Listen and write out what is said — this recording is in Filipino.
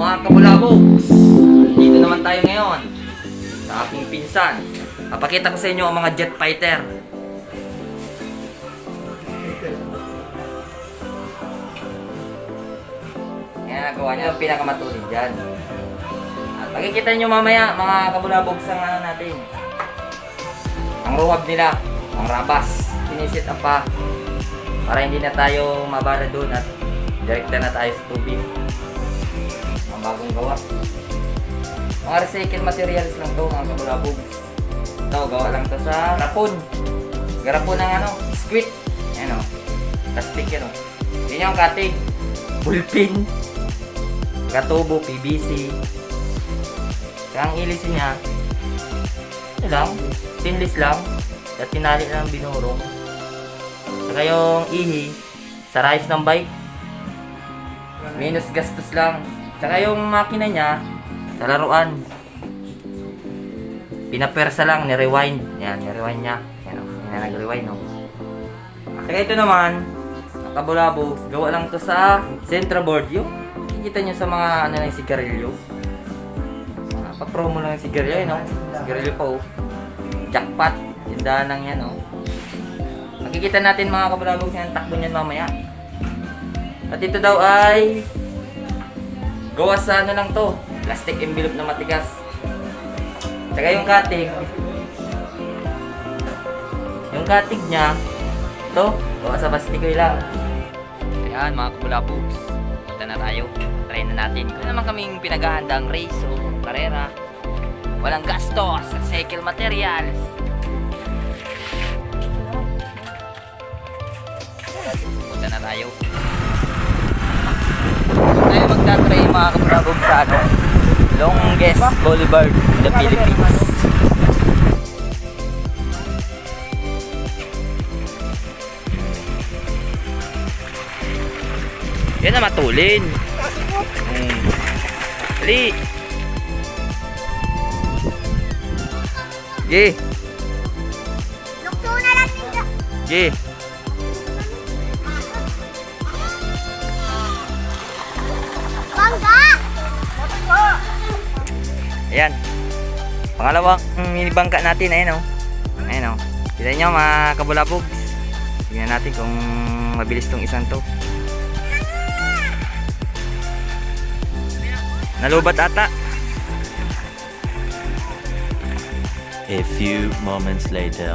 mga kabulabogs, dito naman tayo ngayon sa aking pinsan. Papakita ko sa inyo ang mga jet fighter. Yan nagawa niya, pinakamatulin dyan. At makikita nyo mamaya mga kabulabogs ang ano natin, ang ruwag nila, ang rabas. Sinisit up pa para hindi na tayo mabala doon at direkta na tayo sa tubig. Ang bagong gawa. Mga recycle materials lang to mga kabulabogs. Ito, gawa lang to sa garapon. Garapon ng ano, squid. Ayan o. Plastic yan o. Yun yung cutting. Bullpin. Katubo, PVC. Kaya ang ilis niya, ito lang, stainless lang. At tinali lang binurong. Saka yung ihi, sa rice ng bike. Minus gastos lang. Saka yung makina niya, sa laruan. Pinapersa lang, ni-rewind. Yan, ni-rewind niya. Yan o, yan na nag-rewind o. Saka ito naman, kabulabogs, gawa lang to sa centerboard. Yung kikita nyo sa mga ano ng sigarilyo. Pa-promo lang yung sigarilyo, yun o. Sigarilyo pa o. Jackpot, tindahan lang yan o. Makikita natin mga kabulabogs yan, takbo niyan mamaya. At ito daw ay gawa sa ano lang to, plastic envelope na matigas. Saka yung cutting niya, ito, gawa sa pastikoy lang. Ayan mga kabulabogs, punta na tayo, try na natin. Kung naman kaming pinaghahandang race o karera, walang gastos, recycle materials. Punta na tayo. Tayo magtatry mga kabulabogs sa ano, longest boulevard in the Philippines. Yan na matulin. Dali. Ge. Lukso na lang nila. Ge. Bangga! Ayan. Pangalawang minibangka natin. Ayan o. Ayan o. Kita nyo mga kabulabogs. Tingnan natin kung mabilis tong isang to. Nalubat ata. A few moments later.